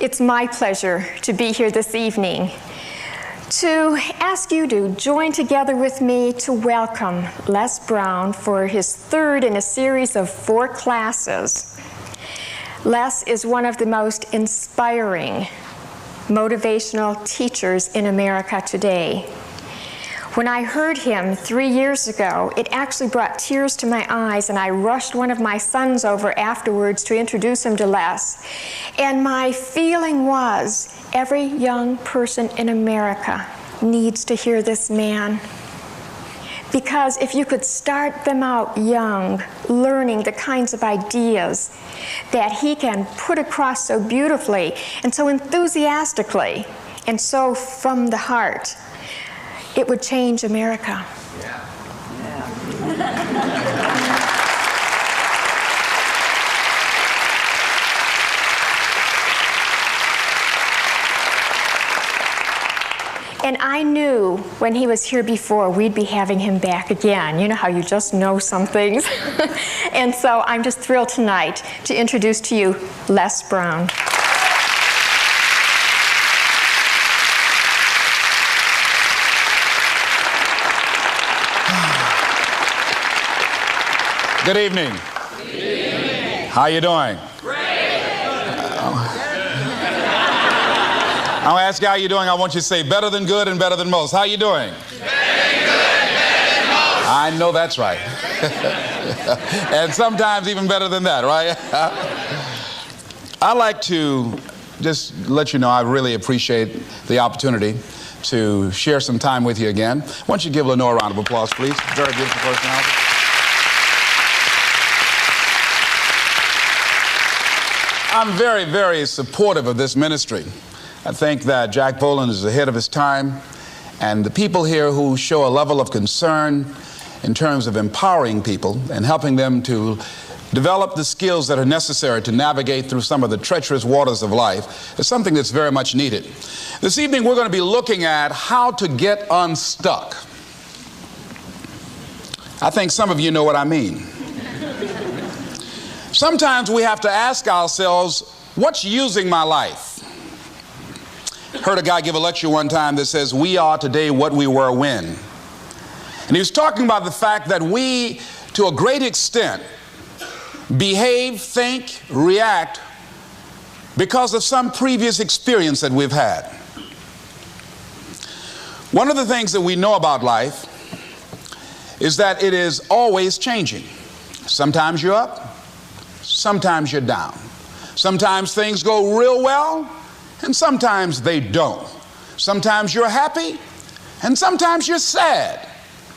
It's my pleasure to be here this evening to ask you to join together with me to welcome Les Brown for his third in a series of 4 classes. Les is one of the most inspiring, motivational teachers in America today. When I heard him 3 years ago, it actually brought tears to my eyes, and I rushed one of my sons over afterwards to introduce him to Les. And my feeling was, every young person in America needs to hear this man. Because if you could start them out young, learning the kinds of ideas that he can put across so beautifully and so enthusiastically and so from the heart, it would change America. And I knew when he was here before, we'd be having him back again. You know how you just know some things? And so I'm just thrilled tonight to introduce to you Les Brown. Good evening. Good evening. How you doing? Great. I'll ask you how you doing. I want you to say better than good and better than most. How you doing? Better than good, better than most. I know that's right. And sometimes even better than that, right? I'd like to just let you know I really appreciate the opportunity to share some time with you again. Why don't you give Lenore a round of applause, please? Very beautiful personality. I'm very, very supportive of this ministry. I think that Jack Boland is ahead of his time, and the people here who show a level of concern in terms of empowering people and helping them to develop the skills that are necessary to navigate through some of the treacherous waters of life is something that's very much needed. This evening we're going to be looking at how to get unstuck. I think some of you know what I mean. Sometimes we have to ask ourselves, what's using my life? Heard a guy give a lecture one time that says, we are today what we were when. And he was talking about the fact that we, to a great extent, behave, think, react because of some previous experience that we've had. One of the things that we know about life is that it is always changing. Sometimes you're up. Sometimes you're down. Sometimes things go real well, and sometimes they don't. Sometimes you're happy, and sometimes you're sad.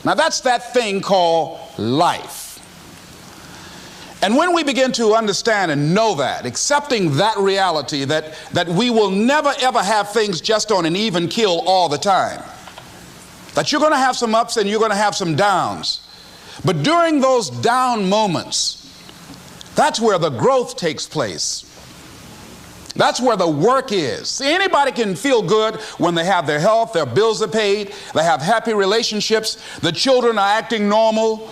Now that's that thing called life. And when we begin to understand and know that, accepting that reality that we will never ever have things just on an even keel all the time, that you're going to have some ups and you're going to have some downs, but during those down moments, that's where the growth takes place. That's where the work is. See, anybody can feel good when they have their health, their bills are paid, they have happy relationships, the children are acting normal,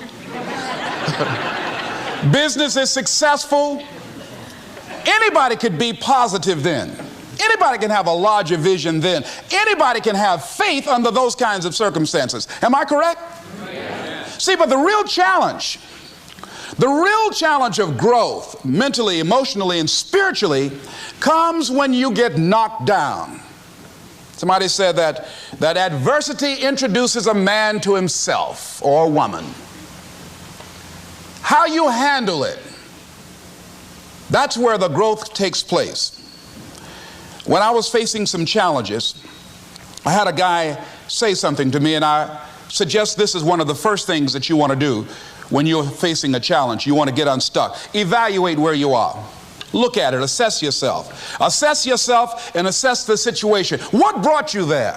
business is successful. Anybody could be positive then. Anybody can have a larger vision then. Anybody can have faith under those kinds of circumstances. Am I correct? Yes. See, but the real challenge of growth, mentally, emotionally, and spiritually, comes when you get knocked down. Somebody said that adversity introduces a man to himself or a woman. How you handle it, that's where the growth takes place. When I was facing some challenges, I had a guy say something to me, and I suggest this is one of the first things that you want to do when you're facing a challenge. You want to get unstuck. Evaluate where you are. Look at it. Assess yourself. Assess yourself and assess the situation. What brought you there?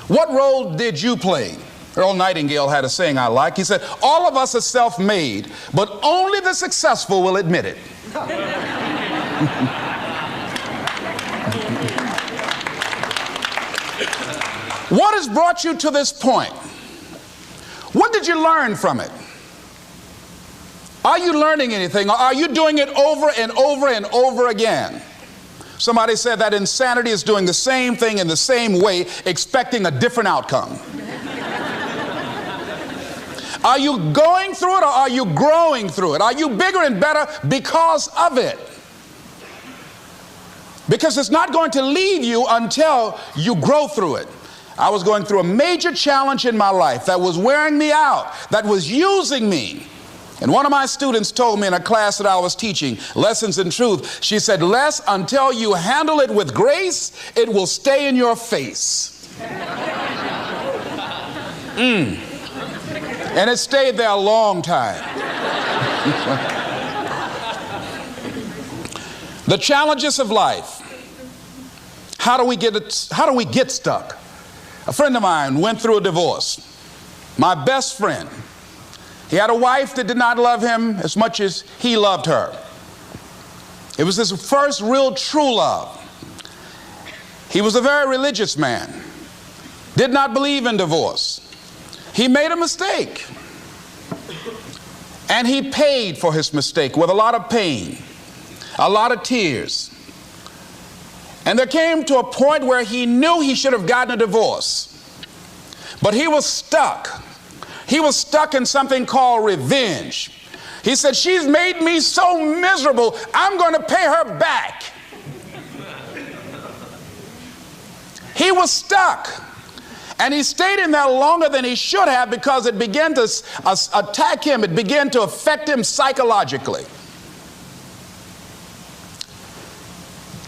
What role did you play? Earl Nightingale had a saying I like. He said, all of us are self-made, but only the successful will admit it. What has brought you to this point? What did you learn from it? Are you learning anything? Or are you doing it over and over and over again? Somebody said that insanity is doing the same thing in the same way, expecting a different outcome. Are you going through it, or are you growing through it? Are you bigger and better because of it? Because it's not going to leave you until you grow through it. I was going through a major challenge in my life that was wearing me out, that was using me. And one of my students told me in a class that I was teaching, Lessons in Truth, she said, Les, until you handle it with grace, it will stay in your face. And it stayed there a long time. The challenges of life. How do we get stuck? A friend of mine went through a divorce. My best friend. He had a wife that did not love him as much as he loved her. It was his first real true love. He was a very religious man. Did not believe in divorce. He made a mistake. And he paid for his mistake with a lot of pain, a lot of tears. And there came to a point where he knew he should have gotten a divorce. But he was stuck. He was stuck in something called revenge. He said, she's made me so miserable, I'm going to pay her back. He was stuck. And he stayed in there longer than he should have because it began to attack him. It began to affect him psychologically.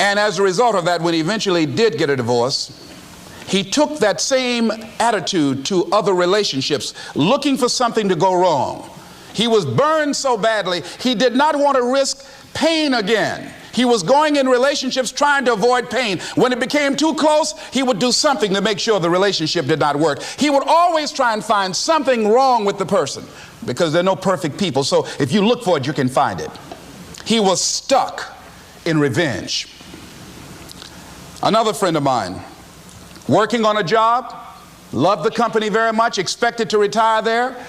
And as a result of that, when he eventually did get a divorce, he took that same attitude to other relationships, looking for something to go wrong. He was burned so badly, he did not want to risk pain again. He was going in relationships trying to avoid pain. When it became too close, he would do something to make sure the relationship did not work. He would always try and find something wrong with the person because there are no perfect people. So if you look for it, you can find it. He was stuck in revenge. Another friend of mine, working on a job, loved the company very much, expected to retire there.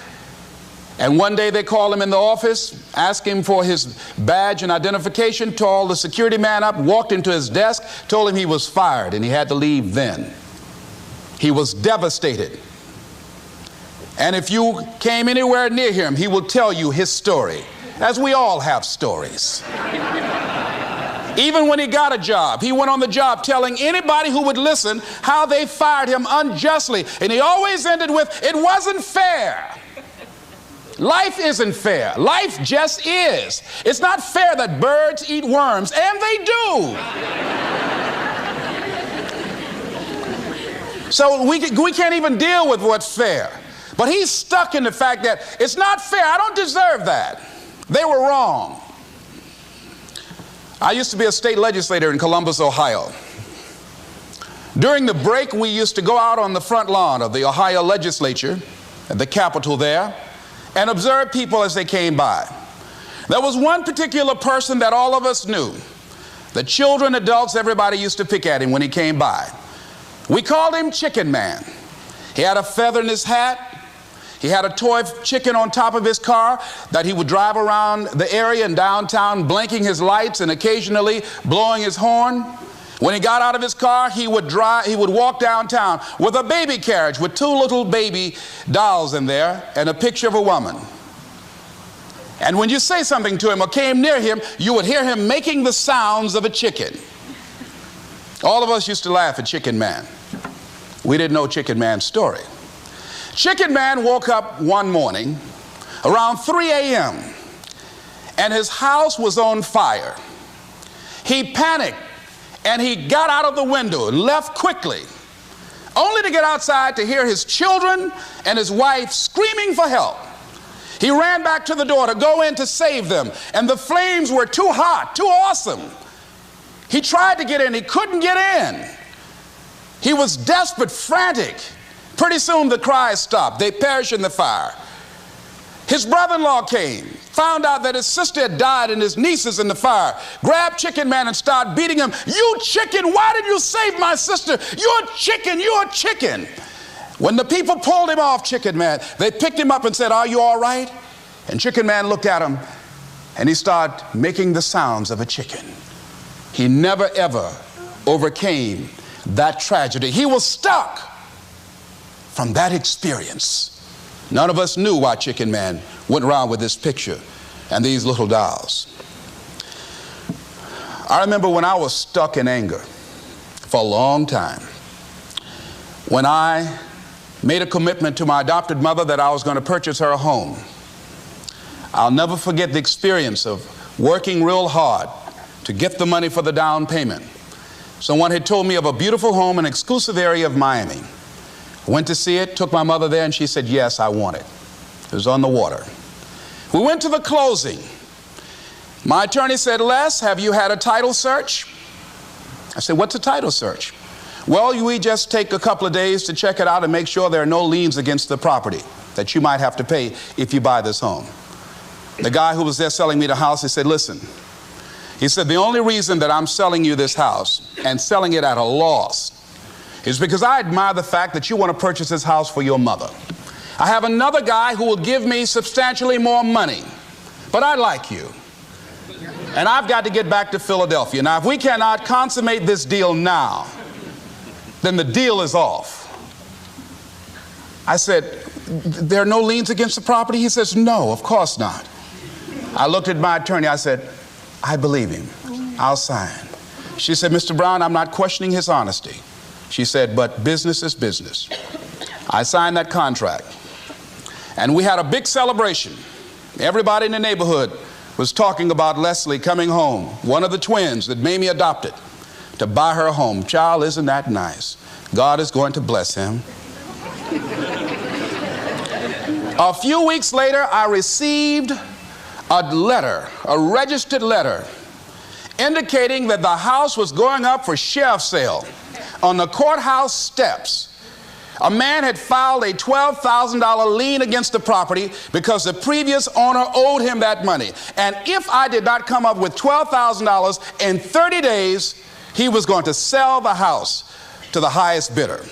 And one day they called him in the office, asked him for his badge and identification, called the security man up, walked into his desk, told him he was fired and he had to leave then. He was devastated. And if you came anywhere near him, he will tell you his story, as we all have stories. Even when he got a job, he went on the job telling anybody who would listen how they fired him unjustly. And he always ended with, it wasn't fair. Life isn't fair. Life just is. It's not fair that birds eat worms, and they do. So we can't even deal with what's fair. But he's stuck in the fact that it's not fair. I don't deserve that. They were wrong. I used to be a state legislator in Columbus, Ohio. During the break, we used to go out on the front lawn of the Ohio legislature, at the Capitol there, and observe people as they came by. There was one particular person that all of us knew. The children, adults, everybody used to pick at him when he came by. We called him Chicken Man. He had a feather in his hat. He had a toy chicken on top of his car that he would drive around the area in downtown, blinking his lights and occasionally blowing his horn. When he got out of his car, he would walk downtown with a baby carriage with two little baby dolls in there and a picture of a woman. And when you say something to him or came near him, you would hear him making the sounds of a chicken. All of us used to laugh at Chicken Man. We didn't know Chicken Man's story. Chicken Man woke up one morning around 3 a.m. and his house was on fire. He panicked and he got out of the window and left quickly, only to get outside to hear his children and his wife screaming for help. He ran back to the door to go in to save them, and the flames were too hot, too awesome. He tried to get in, he couldn't get in. He was desperate, frantic. Pretty soon the cries stopped. They perished in the fire. His brother-in-law came, found out that his sister had died and his nieces in the fire, grabbed Chicken Man and started beating him. You chicken, why did you save my sister? You're a chicken, you're a chicken. When the people pulled him off Chicken Man, they picked him up and said, are you all right? And Chicken Man looked at him and he started making the sounds of a chicken. he never ever overcame that tragedy. He was stuck from that experience. None of us knew why Chicken Man went around with this picture and these little dolls. I remember when I was stuck in anger for a long time, when I made a commitment to my adopted mother that I was going to purchase her a home. I'll never forget the experience of working real hard to get the money for the down payment. Someone had told me of a beautiful home in an exclusive area of Miami. I went to see it, took my mother there, and she said, yes, I want it. It was on the water. We went to the closing. My attorney said, Les, have you had a title search? I said, what's a title search? Well, we just take a couple of days to check it out and make sure there are no liens against the property that you might have to pay if you buy this home. The guy who was there selling me the house, he said, listen, he said, the only reason that I'm selling you this house and selling it at a loss is because I admire the fact that you want to purchase this house for your mother. I have another guy who will give me substantially more money, but I like you. And I've got to get back to Philadelphia. Now, if we cannot consummate this deal now, then the deal is off. I said, there are no liens against the property? He says, no, of course not. I looked at my attorney. I said, I believe him. I'll sign. She said, Mr. Brown, I'm not questioning his honesty. She said, but business is business. I signed that contract. And we had a big celebration. Everybody in the neighborhood was talking about Leslie coming home, one of the twins that Mamie adopted, to buy her a home. Child, isn't that nice? God is going to bless him. A few weeks later, I received a letter, a registered letter, indicating that the house was going up for sheriff's sale on the courthouse steps. A man had filed a $12,000 lien against the property because the previous owner owed him that money. And if I did not come up with $12,000 in 30 days, he was going to sell the house to the highest bidder.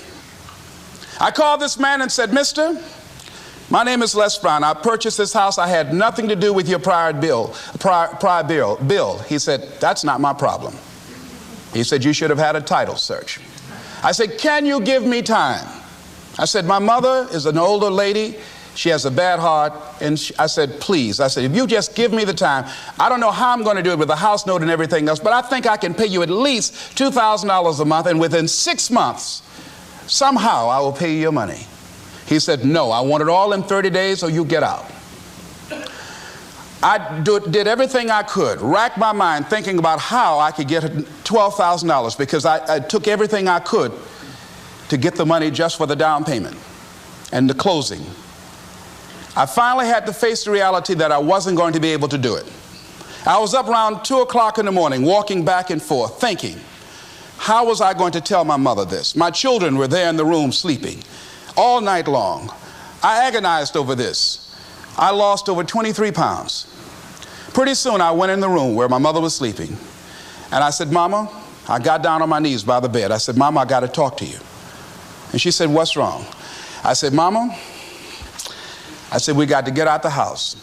I called this man and said, Mister, my name is Les Brown. I purchased this house. I had nothing to do with your prior bill. He said, that's not my problem. He said, you should have had a title search. I said, can you give me time? I said, my mother is an older lady. She has a bad heart. And I said, please. I said, if you just give me the time, I don't know how I'm going to do it with the house note and everything else, but I think I can pay you at least $2,000 a month, and within 6 months, somehow I will pay you your money. He said, no, I want it all in 30 days or you get out. I did everything I could, racked my mind thinking about how I could get $12,000 because I took everything I could to get the money just for the down payment and the closing. I finally had to face the reality that I wasn't going to be able to do it. I was up around 2 o'clock in the morning walking back and forth thinking, how was I going to tell my mother this? My children were there in the room sleeping all night long. I agonized over this. I lost over 23 pounds. Pretty soon I went in the room where my mother was sleeping and I said, Mama, I got down on my knees by the bed. I said, Mama, I got to talk to you. And she said, what's wrong? I said, Mama, I said, we got to get out the house.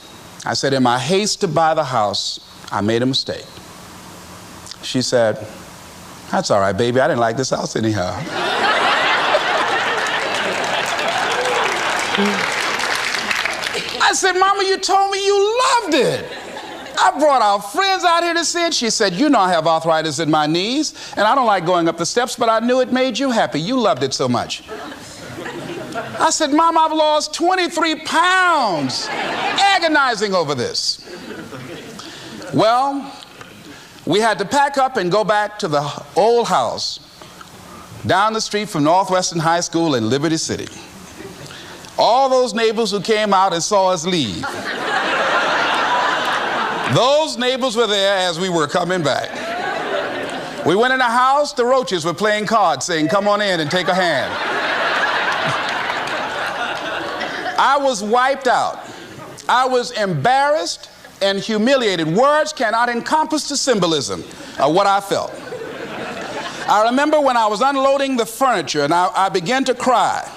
I said, in my haste to buy the house, I made a mistake. She said, that's all right, baby. I didn't like this house anyhow. I said, Mama, you told me you loved it. I brought our friends out here to see it. She said, you know I have arthritis in my knees, and I don't like going up the steps, but I knew it made you happy. You loved it so much. I said, Mom, I've lost 23 pounds agonizing over this. Well, we had to pack up and go back to the old house down the street from Northwestern High School in Liberty City. All those neighbors who came out and saw us leave, those neighbors were there as we were coming back. We went in the house, the roaches were playing cards saying, come on in and take a hand. I was wiped out. I was embarrassed and humiliated. Words cannot encompass the symbolism of what I felt. I remember when I was unloading the furniture and I began to cry.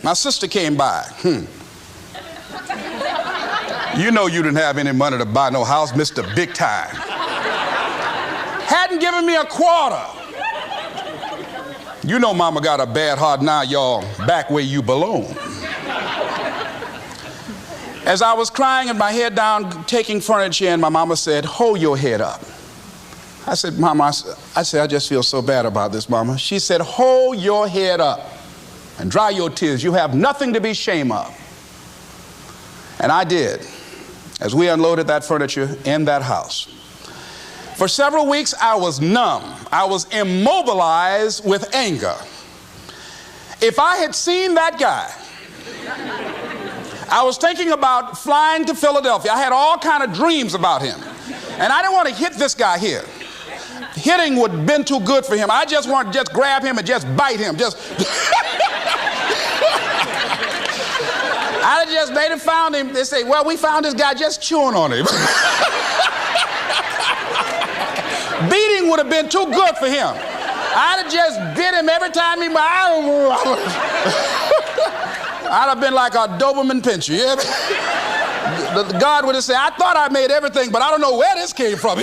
My sister came by. You know you didn't have any money to buy no house, Mr. Big Time. Had hadn't given me a quarter. You know mama got a bad heart now, y'all, back where you belong. As I was crying and my head down, taking furniture in, my mama said, hold your head up. I said, Mama, I just feel so bad about this, Mama. She said, hold your head up and dry your tears. You have nothing to be ashamed of. And I did, as we unloaded that furniture in that house. For several weeks, I was numb. I was immobilized with anger. If I had seen that guy, I was thinking about flying to Philadelphia. I had all kind of dreams about him. And I didn't want to hit this guy here. Hitting would have been too good for him. I just wanted to just grab him and just bite him. I just made it, found him. They say, well, we found this guy just chewing on him. Beating would have been too good for him. I'd have just bit him every time he... I'd have been like a Doberman pincher. Yeah? God would have said, I thought I made everything, but I don't know where this came from.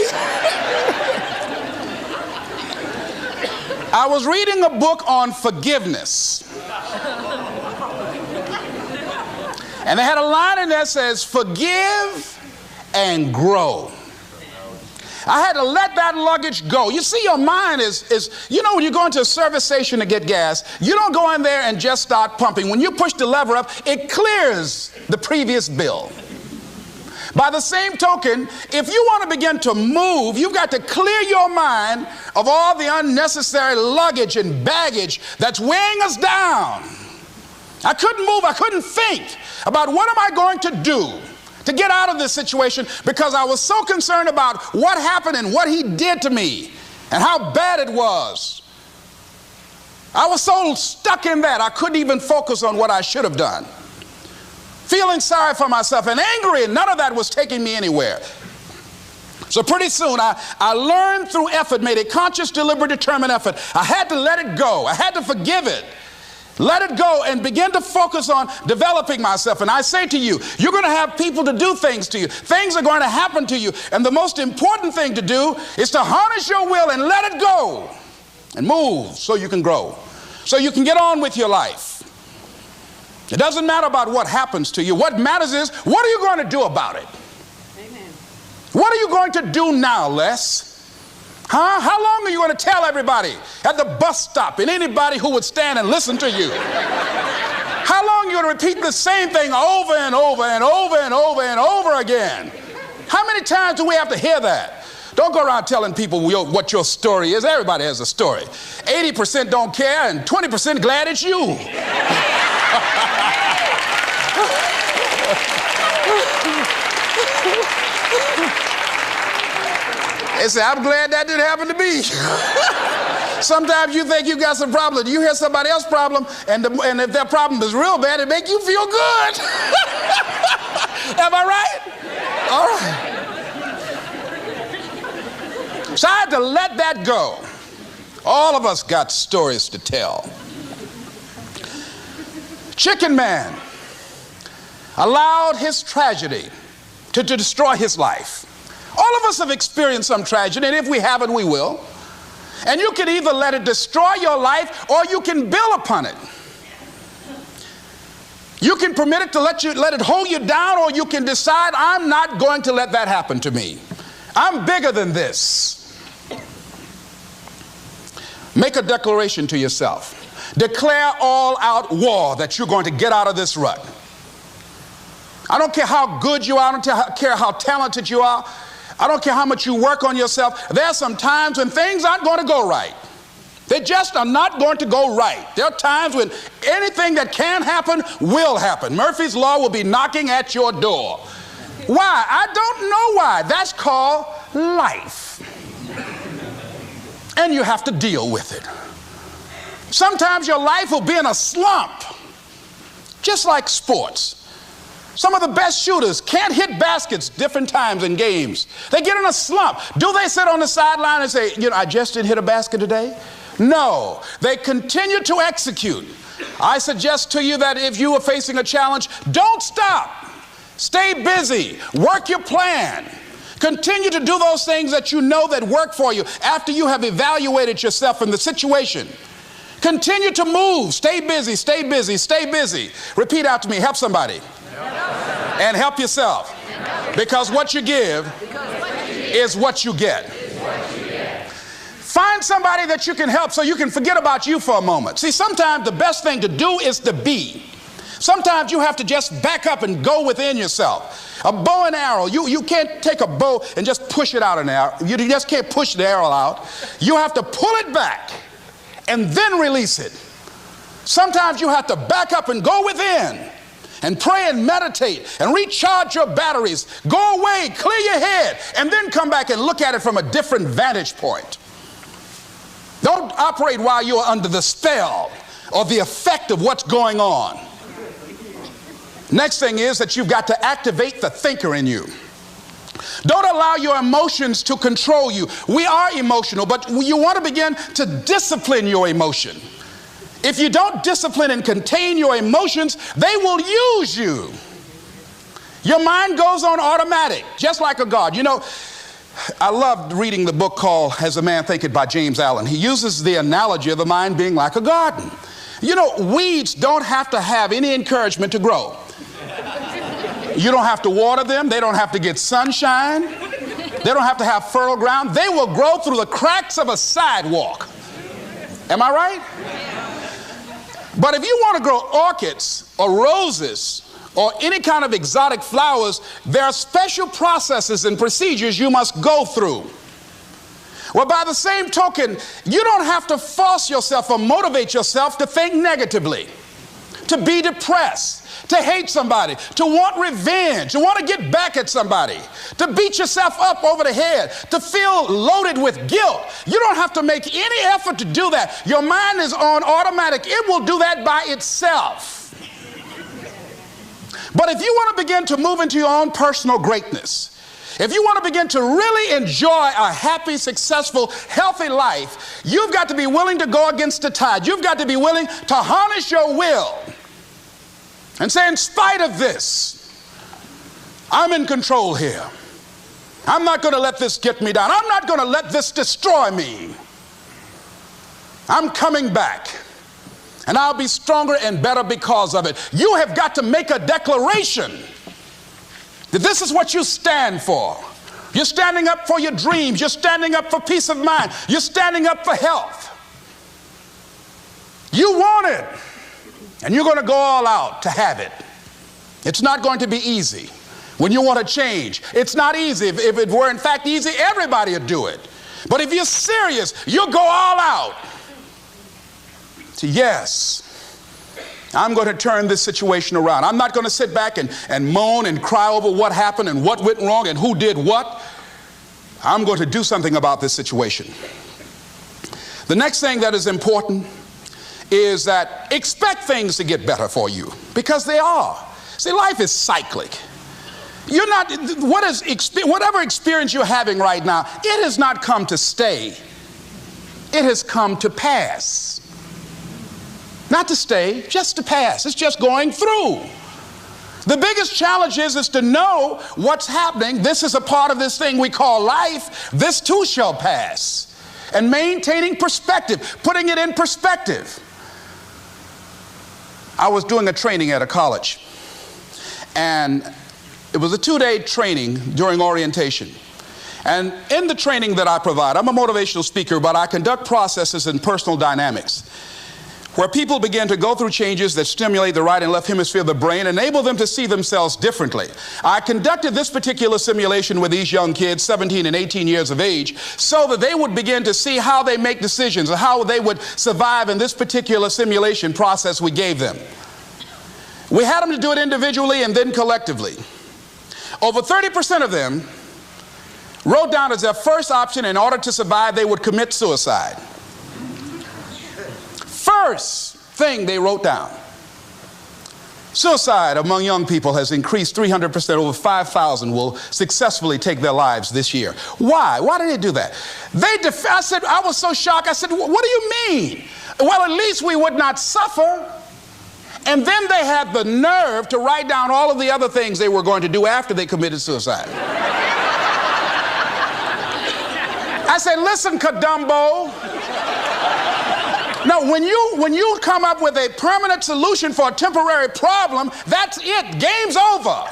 I was reading a book on forgiveness. And they had a line in there that says, forgive and grow. I had to let that luggage go. You see, your mind is, you know, when you go into a service station to get gas, you don't go in there and just start pumping. When you push the lever up, it clears the previous bill. By the same token, if you want to begin to move, you've got to clear your mind of all the unnecessary luggage and baggage that's weighing us down. I couldn't move. I couldn't think about what am I going to do to get out of this situation, because I was so concerned about what happened and what he did to me and how bad it was. I was so stuck in that I couldn't even focus on what I should have done. Feeling sorry for myself and angry, and none of that was taking me anywhere. So pretty soon I learned through effort, made a conscious, deliberate, determined effort. I had to let it go. I had to forgive it. Let it go and begin to focus on developing myself. And I say to you, you're going to have people to do things to you. Things are going to happen to you. And the most important thing to do is to harness your will and let it go and move so you can grow, so you can get on with your life. It doesn't matter about what happens to you. What matters is, what are you going to do about it? Amen. What are you going to do now, Les? Huh? How long are you going to tell everybody at the bus stop and anybody who would stand and listen to you? How long are you going to repeat the same thing over and over and over and over and over again? How many times do we have to hear that? Don't go around telling people what your story is. Everybody has a story. 80% don't care and 20% glad it's you. They say, I'm glad that didn't happen to me. Sometimes you think you got some problem. You hear somebody else's problem, and if their problem is real bad, it makes you feel good. Am I right? All right. So I had to let that go. All of us got stories to tell. Chicken Man allowed his tragedy to destroy his life. All of us have experienced some tragedy, and if we haven't, we will. And you can either let it destroy your life, or you can build upon it. You can permit it to let it hold you down, or you can decide, I'm not going to let that happen to me. I'm bigger than this. Make a declaration to yourself. Declare all-out war that you're going to get out of this rut. I don't care how good you are. I don't care how talented you are. I don't care how much you work on yourself. There are some times when things aren't going to go right. They just are not going to go right. There are times when anything that can happen will happen. Murphy's Law will be knocking at your door. Why? I don't know why. That's called life. And you have to deal with it. Sometimes your life will be in a slump, just like sports. Some of the best shooters can't hit baskets different times in games. They get in a slump. Do they sit on the sideline and say, I just didn't hit a basket today? No, they continue to execute. I suggest to you that if you are facing a challenge, don't stop. Stay busy. Work your plan. Continue to do those things that you know that work for you after you have evaluated yourself in the situation. Continue to move. Stay busy, stay busy, stay busy. Repeat out to me. Help somebody. And help yourself. Because what you give is what you get. Find somebody that you can help so you can forget about you for a moment. See, sometimes the best thing to do is to be. Sometimes you have to just back up and go within yourself. A bow and arrow, you can't take a bow and just push it out an arrow. You just can't push the arrow out. You have to pull it back and then release it. Sometimes you have to back up and go within and pray and meditate and recharge your batteries. Go away, clear your head, and then come back and look at it from a different vantage point. Don't operate while you're under the spell or the effect of what's going on. Next thing is that you've got to activate the thinker in you. Don't allow your emotions to control you. We are emotional, but you want to begin to discipline your emotion. If you don't discipline and contain your emotions, they will use you. Your mind goes on automatic, just like a God. You know, I loved reading the book called As a Man Thinketh by James Allen. He uses the analogy of the mind being like a garden. You know, weeds don't have to have any encouragement to grow. You don't have to water them. They don't have to get sunshine. They don't have to have fertile ground. They will grow through the cracks of a sidewalk. Am I right? But if you want to grow orchids or roses or any kind of exotic flowers, there are special processes and procedures you must go through. Well, by the same token, you don't have to force yourself or motivate yourself to think negatively, to be depressed, to hate somebody, to want revenge, to want to get back at somebody, to beat yourself up over the head, to feel loaded with guilt. You don't have to make any effort to do that. Your mind is on automatic. It will do that by itself. But if you want to begin to move into your own personal greatness, if you want to begin to really enjoy a happy, successful, healthy life, you've got to be willing to go against the tide. You've got to be willing to harness your will and say, in spite of this, I'm in control here. I'm not going to let this get me down. I'm not going to let this destroy me. I'm coming back, and I'll be stronger and better because of it. You have got to make a declaration that this is what you stand for. You're standing up for your dreams. You're standing up for peace of mind. You're standing up for health. You want it, and you're going to go all out to have it. It's not going to be easy. When you want to change, it's not easy. If it were in fact easy, everybody would do it. But if you're serious, you'll go all out. So yes, I'm going to turn this situation around. I'm not going to sit back and moan and cry over what happened and what went wrong and who did what. I'm going to do something about this situation. The next thing that is important is that expect things to get better for you, because they are. See, life is cyclic. You're not, whatever experience you're having right now, it has not come to stay. It has come to pass. Not to stay, just to pass. It's just going through. The biggest challenge is to know what's happening. This is a part of this thing we call life. This too shall pass. And maintaining perspective, putting it in perspective. I was doing a training at a college, and it was a 2-day training during orientation. And in the training that I provide, I'm a motivational speaker, but I conduct processes in personal dynamics, where people begin to go through changes that stimulate the right and left hemisphere of the brain, enable them to see themselves differently. I conducted this particular simulation with these young kids, 17 and 18 years of age, so that they would begin to see how they make decisions and how they would survive in this particular simulation process we gave them. We had them to do it individually and then collectively. Over 30% of them wrote down as their first option, in order to survive, they would commit suicide. First thing they wrote down. Suicide among young people has increased 300%. Over 5,000 will successfully take their lives this year. Why? Why did they do that? I said, I was so shocked. I said, what do you mean? Well, at least we would not suffer. And then they had the nerve to write down all of the other things they were going to do after they committed suicide. say, listen, Kadumbo. No, when you come up with a permanent solution for a temporary problem, that's it. Game's over.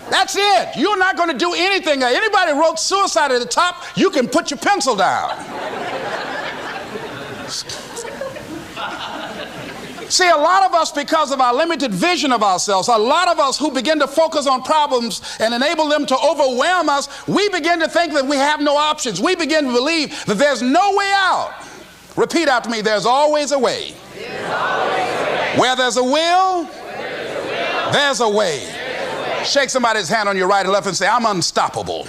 That's it. You're not going to do anything. Anybody wrote suicide at the top, you can put your pencil down. See, a lot of us, because of our limited vision of ourselves, a lot of us who begin to focus on problems and enable them to overwhelm us, we begin to think that we have no options. We begin to believe that there's no way out. Repeat after me, there's always a way. Where there's a will, there's a way. Shake somebody's hand on your right and left and say, I'm unstoppable.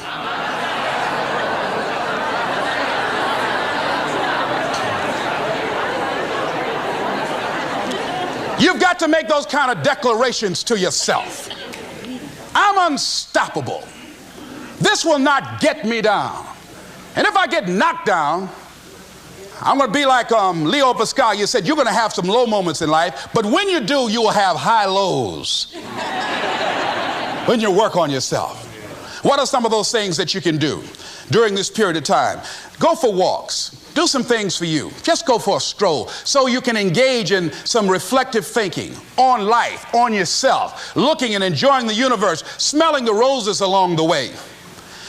You've got to make those kind of declarations to yourself. I'm unstoppable. This will not get me down. And if I get knocked down, I'm going to be like Leo Pascal. You said you're going to have some low moments in life, but when you do, you will have high lows when you work on yourself. What are some of those things that you can do during this period of time? Go for walks. Do some things for you. Just go for a stroll so you can engage in some reflective thinking on life, on yourself, looking and enjoying the universe, smelling the roses along the way.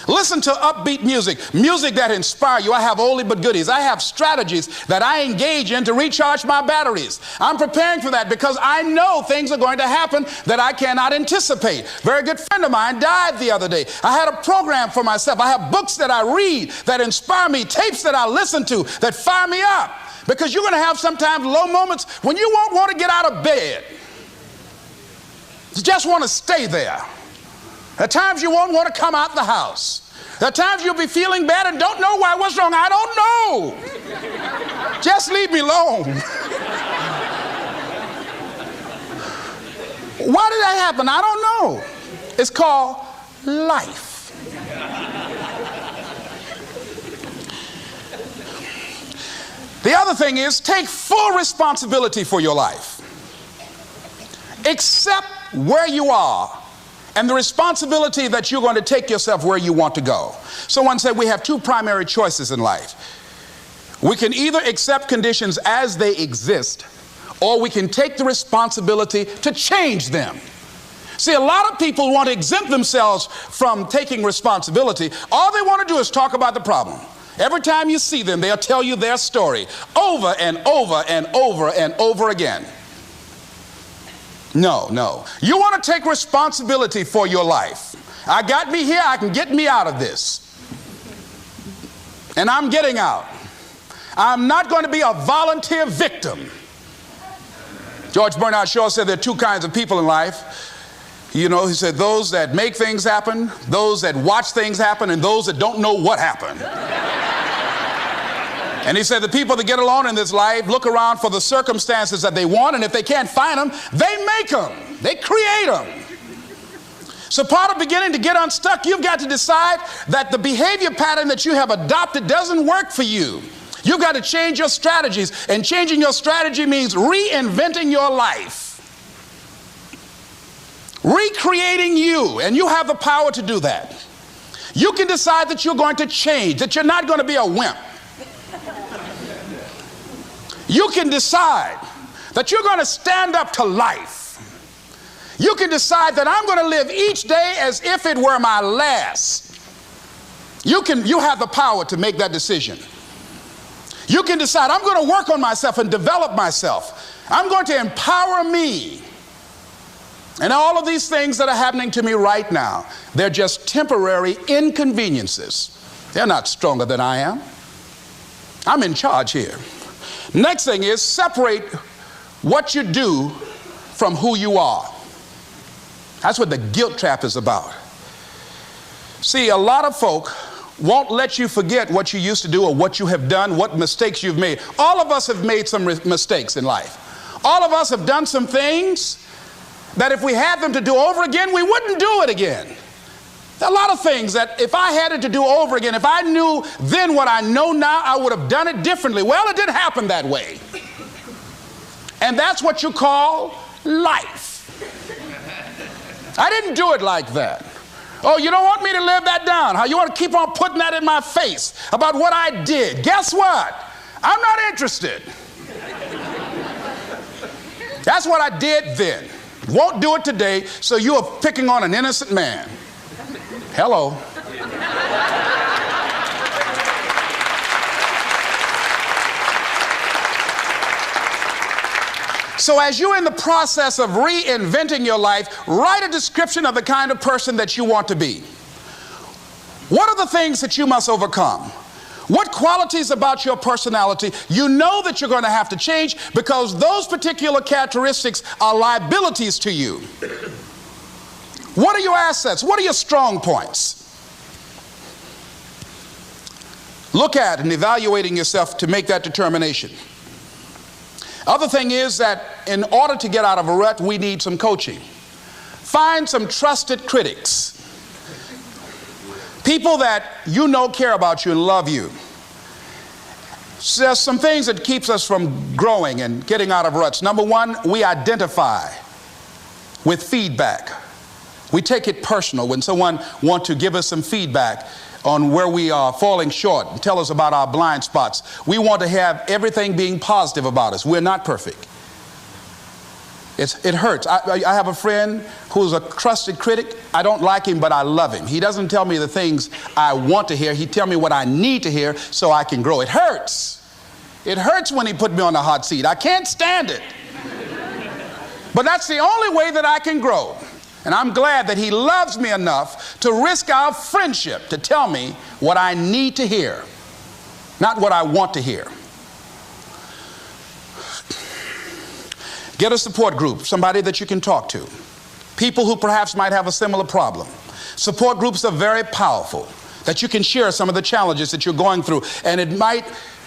Listen to upbeat music, music that inspires you. I have oldie but goodies. I have strategies that I engage in to recharge my batteries. I'm preparing for that because I know things are going to happen that I cannot anticipate. A very good friend of mine died the other day. I had a program for myself. I have books that I read that inspire me, tapes that I listen to that fire me up. Because you're going to have sometimes low moments when you won't want to get out of bed. You just want to stay there. At times you won't want to come out the house. At times you'll be feeling bad and don't know why. What's wrong? I don't know. Just leave me alone. Why did that happen? I don't know. It's called life. The other thing is take full responsibility for your life. Accept where you are and the responsibility that you're going to take yourself where you want to go. Someone said we have two primary choices in life. We can either accept conditions as they exist, or we can take the responsibility to change them. See, a lot of people want to exempt themselves from taking responsibility. All they want to do is talk about the problem. Every time you see them, they'll tell you their story over and over and over and over again. No, no. You want to take responsibility for your life. I got me here, I can get me out of this. And I'm getting out. I'm not going to be a volunteer victim. George Bernard Shaw said there are two kinds of people in life. You know, he said those that make things happen, those that watch things happen, and those that don't know what happened. And he said the people that get along in this life look around for the circumstances that they want, and if they can't find them, they make them. They create them. So part of beginning to get unstuck, you've got to decide that the behavior pattern that you have adopted doesn't work for you. You've got to change your strategies, and changing your strategy means reinventing your life. Recreating you, and you have the power to do that. You can decide that you're going to change, that you're not going to be a wimp. You can decide that you're going to stand up to life. You can decide that I'm going to live each day as if it were my last. You have the power to make that decision. You can decide I'm going to work on myself and develop myself. I'm going to empower me. And all of these things that are happening to me right now, they're just temporary inconveniences. They're not stronger than I am. I'm in charge here. Next thing is separate what you do from who you are. That's what the guilt trap is about. See, a lot of folk won't let you forget what you used to do or what you have done, what mistakes you've made. All of us have made some mistakes in life. All of us have done some things that if we had them to do over again, we wouldn't do it again. There are a lot of things that if I had it to do over again, if I knew then what I know now, I would have done it differently. Well, it didn't happen that way. And that's what you call life. I didn't do it like that. Oh, you don't want me to live that down? on, how you want to keep on putting that in my face about what I did. Guess what? I'm not interested. That's what I did then. Won't do it today, so you are picking on an innocent man. Hello. So as you're in the process of reinventing your life, write a description of the kind of person that you want to be. What are the things that you must overcome? What qualities about your personality you know that you're going to have to change because those particular characteristics are liabilities to you? What are your assets? What are your strong points? Look at and evaluating yourself to make that determination. Other thing is that in order to get out of a rut, we need some coaching. Find some trusted critics. People that you know care about you and love you. So there's some things that keeps us from growing and getting out of ruts. Number one, we identify with feedback. We take it personal when someone wants to give us some feedback on where we are falling short and tell us about our blind spots. We want to have everything being positive about us. We're not perfect. It hurts. I have a friend who's a trusted critic. I don't like him, but I love him. He doesn't tell me the things I want to hear. He tells me what I need to hear so I can grow. It hurts. It hurts when he put me on the hot seat. I can't stand it. But that's the only way that I can grow. And I'm glad that he loves me enough to risk our friendship to tell me what I need to hear, not what I want to hear. Get a support group, somebody that you can talk to. People who perhaps might have a similar problem. Support groups are very powerful, that you can share some of the challenges that you're going through. And it might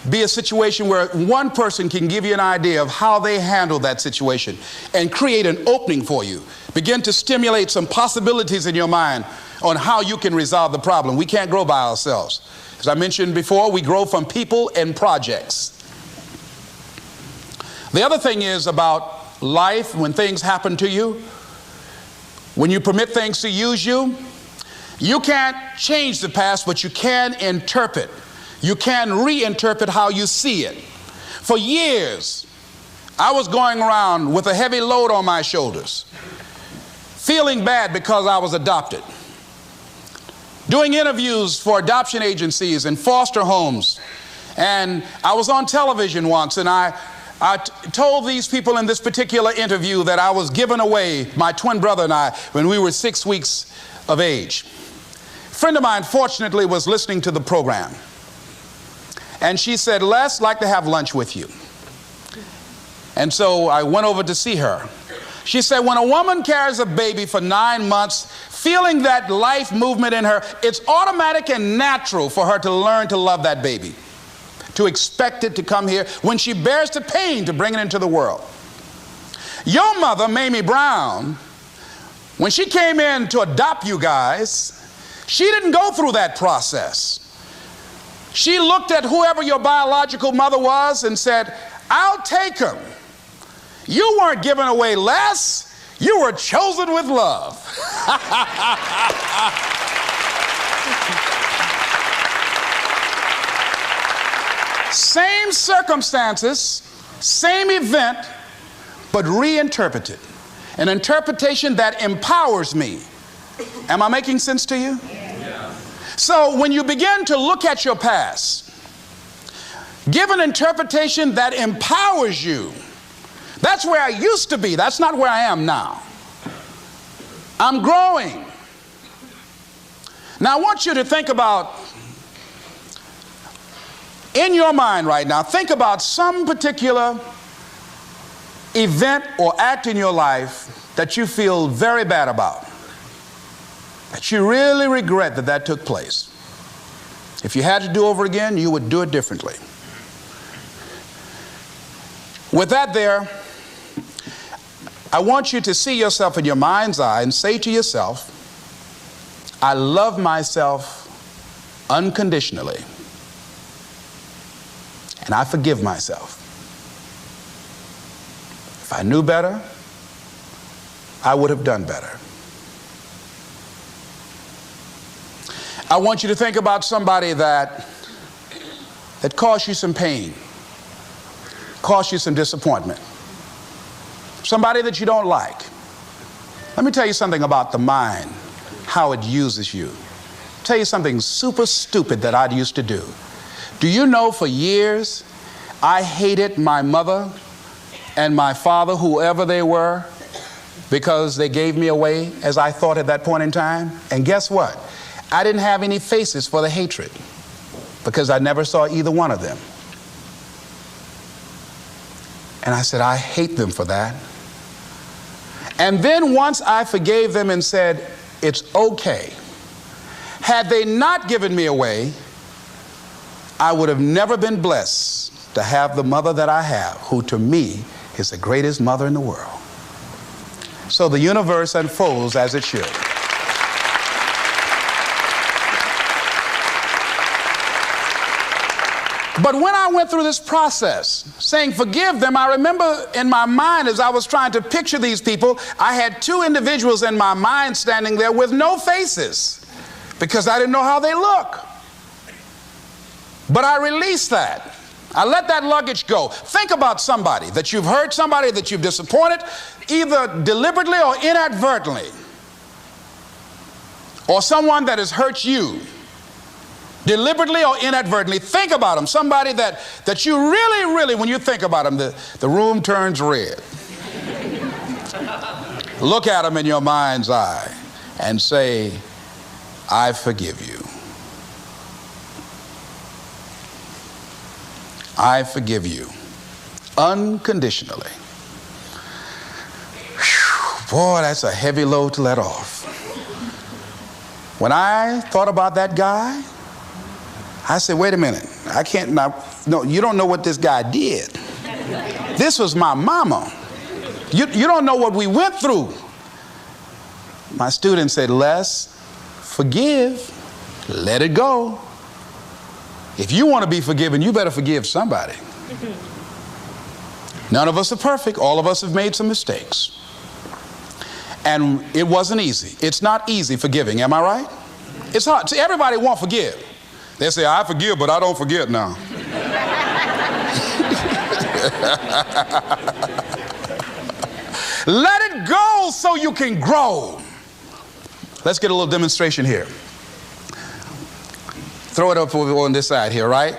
be a situation where one person can give you an idea of how they handle that situation and create an opening for you. Begin to stimulate some possibilities in your mind on how you can resolve the problem. We can't grow by ourselves. As I mentioned before, we grow from people and projects. The other thing is about life, when things happen to you, when you permit things to use you, you can't change the past, but you can interpret. You can reinterpret how you see it. For years, I was going around with a heavy load on my shoulders, feeling bad because I was adopted, doing interviews for adoption agencies and foster homes. And I was on television once, and I told these people in this particular interview that I was giving away my twin brother and I when we were 6 weeks of age. A friend of mine, fortunately, was listening to the program. And she said, Les, I'd like to have lunch with you. And so I went over to see her. She said, when a woman carries a baby for 9 months, feeling that life movement in her, it's automatic and natural for her to learn to love that baby, to expect it to come here when she bears the pain to bring it into the world. Your mother, Mamie Brown, when she came in to adopt you guys, she didn't go through that process. She looked at whoever your biological mother was and said, I'll take him. You weren't given away less. You were chosen with love. Same circumstances, same event, but reinterpreted. An interpretation that empowers me. Am I making sense to you? Yeah. So when you begin to look at your past, give an interpretation that empowers you. That's where I used to be. That's not where I am now. I'm growing. Now I want you to think about, in your mind right now, think about some particular event or act in your life that you feel very bad about, that you really regret that that took place. If you had to do over again, you would do it differently. With that there, I want you to see yourself in your mind's eye and say to yourself, I love myself unconditionally, and I forgive myself. If I knew better, I would have done better. I want you to think about somebody that caused you some pain, caused you some disappointment, somebody that you don't like. Let me tell you something about the mind, how it uses you. Tell you something super stupid that I used to do. Do you know for years I hated my mother and my father, whoever they were, because they gave me away as I thought at that point in time? And guess what? I didn't have any faces for the hatred because I never saw either one of them. And I said, I hate them for that. And then once I forgave them and said, it's okay, had they not given me away, I would have never been blessed to have the mother that I have, who to me is the greatest mother in the world. So the universe unfolds as it should. But when I went through this process, saying forgive them, I remember in my mind as I was trying to picture these people, I had two individuals in my mind standing there with no faces because I didn't know how they look. But I released that. I let that luggage go. Think about somebody that you've hurt, somebody that you've disappointed, either deliberately or inadvertently, or someone that has hurt you deliberately or inadvertently. Think about them. Somebody that you really, when you think about them, the room turns red. Look at them in your mind's eye and say, I forgive you. I forgive you unconditionally. Whew, boy, that's a heavy load to let off. When I thought about that guy, I said, wait a minute, I can't, no, you don't know what this guy did. This was my mama. You don't know what we went through. My student said, Les, forgive, let it go. If you want to be forgiven, you better forgive somebody. None of us are perfect. All of us have made some mistakes. And it wasn't easy. It's not easy forgiving, am I right? It's hard. See, everybody won't forgive. They say, I forgive, but I don't forget now. Let it go so you can grow. Let's get a little demonstration here. Throw it up on this side here, right?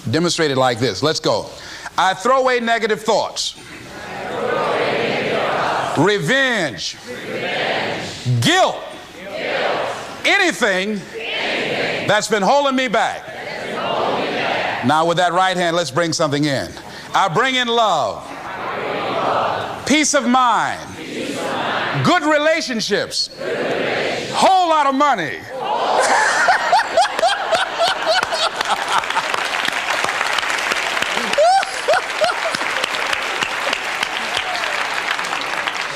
Demonstrate it like this. Let's go. I throw away negative thoughts. Revenge. Guilt. Anything that's been holding me back. Now with that right hand, let's bring something in. I bring in love. Peace of mind. Good relationships. Whole lot of money.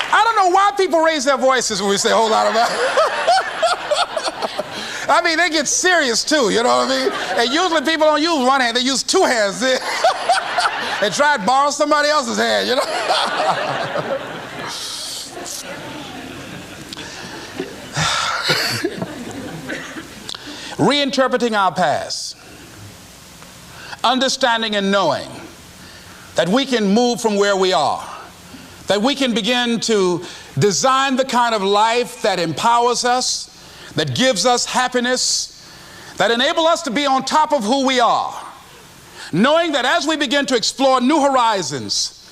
I don't know why people raise their voices when we say a whole lot of money. I mean, they get serious too, you know what I mean? And usually people don't use one hand, they use two hands. They try to borrow somebody else's hand, you know? Reinterpreting our past. Understanding and knowing that we can move from where we are. That we can begin to design the kind of life that empowers us, that gives us happiness, that enable us to be on top of who we are. Knowing that as we begin to explore new horizons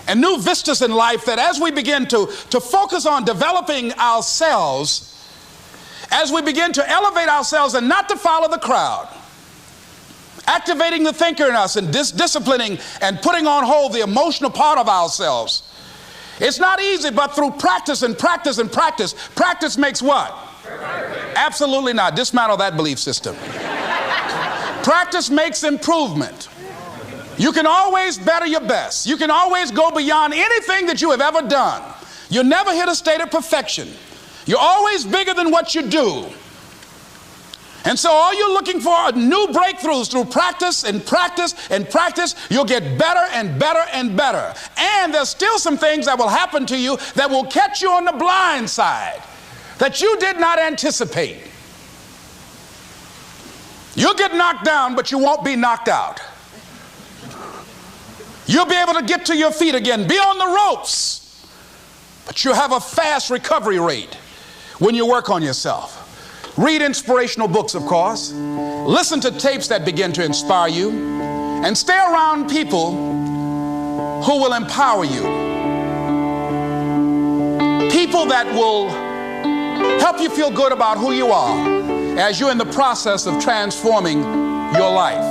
and new vistas in life, that as we begin to focus on developing ourselves, as we begin to elevate ourselves and not to follow the crowd, activating the thinker in us and disciplining and putting on hold the emotional part of ourselves. It's not easy, but through practice and practice and practice, practice makes what? Absolutely not. Dismantle that belief system. Practice makes improvement. You can always better your best. You can always go beyond anything that you have ever done. You'll never hit a state of perfection. You're always bigger than what you do. And so all you're looking for are new breakthroughs through practice and practice and practice. You'll get better and better and better. And there's still some things that will happen to you that will catch you on the blind side that you did not anticipate. You'll get knocked down, but you won't be knocked out. You'll be able to get to your feet again, be on the ropes, but you'll have a fast recovery rate when you work on yourself. Read inspirational books, of course. Listen to tapes that begin to inspire you, and stay around people who will empower you. People that will help you feel good about who you are as you're in the process of transforming your life.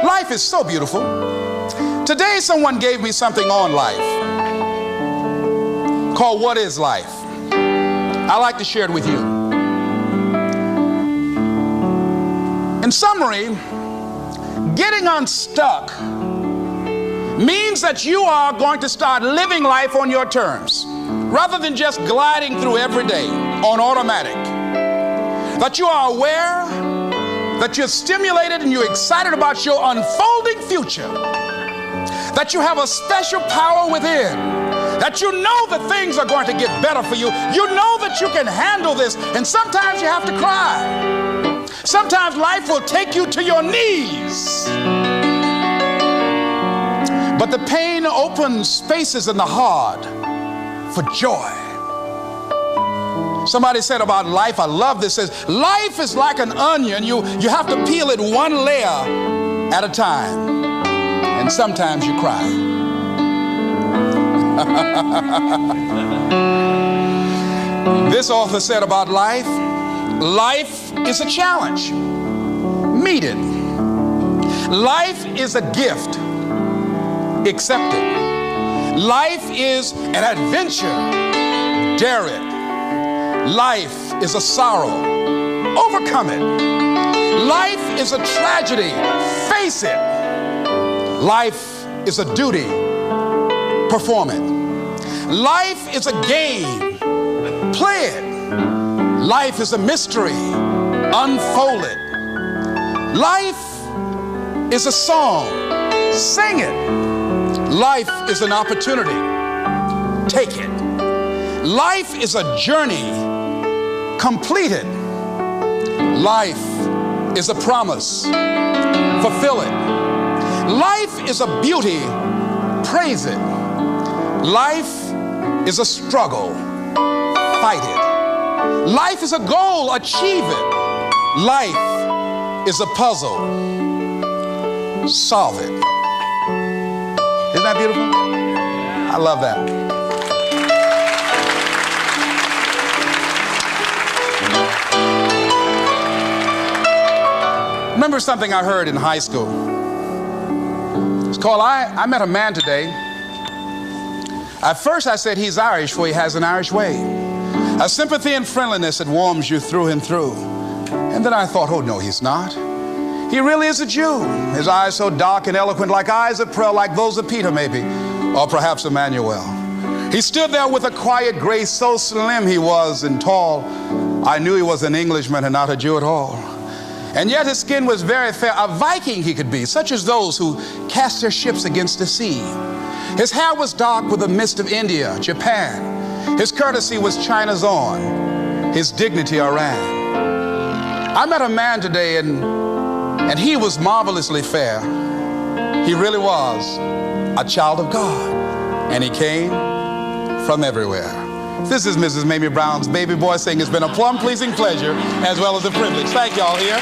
Life is so beautiful. Today someone gave me something on life called What is Life? I'd like to share it with you. In summary, getting unstuck means that you are going to start living life on your terms rather than just gliding through every day on automatic. That you are aware, that you're stimulated and you're excited about your unfolding future, that you have a special power within, that you know that things are going to get better for you. You know that you can handle this, and sometimes you have to cry. Sometimes life will take you to your knees. But the pain opens spaces in the heart for joy. Somebody said about life, I love this, says, life is like an onion. You have to peel it one layer at a time. And sometimes you cry. This author said about life, life is a challenge. Meet it. Life is a gift. Accept it. Life is an adventure. Dare it. Life is a sorrow. Overcome it. Life is a tragedy. Face it. Life is a duty. Perform it. Life is a game. Play it. Life is a mystery. Unfold it. Life is a song. Sing it. Life is an opportunity. Take it. Life is a journey. Complete it. Life is a promise. Fulfill it. Life is a beauty. Praise it. Life is a struggle. Fight it. Life is a goal. Achieve it. Life is a puzzle. Solve it. Isn't that beautiful? I love that. Remember something I heard in high school. It's called, I met a man today. At first I said he's Irish, for he has an Irish way. A sympathy and friendliness that warms you through and through. And then I thought, oh no, he's not. He really is a Jew. His eyes so dark and eloquent, like eyes of pearl, like those of Peter maybe, or perhaps Emmanuel. He stood there with a quiet grace, so slim he was and tall. I knew he was an Englishman and not a Jew at all. And yet his skin was very fair, a Viking he could be, such as those who cast their ships against the sea. His hair was dark with the mist of India, Japan. His courtesy was China's own, his dignity Iran. I met a man today and he was marvelously fair. He really was a child of God, and he came from everywhere. This is Mrs. Mamie Brown's baby boy saying it's been a plum-pleasing pleasure as well as a privilege. Thank y'all here.